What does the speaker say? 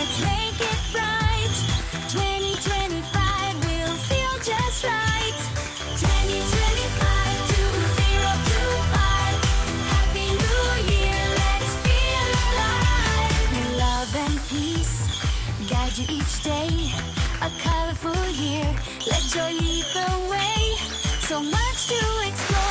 Let's make it bright. 2025 will feel just right. 2025 2025. Happy New Year, let's feel alive. May love and peace guide you each day. A colorful year, let joy lead the way. So much to explore.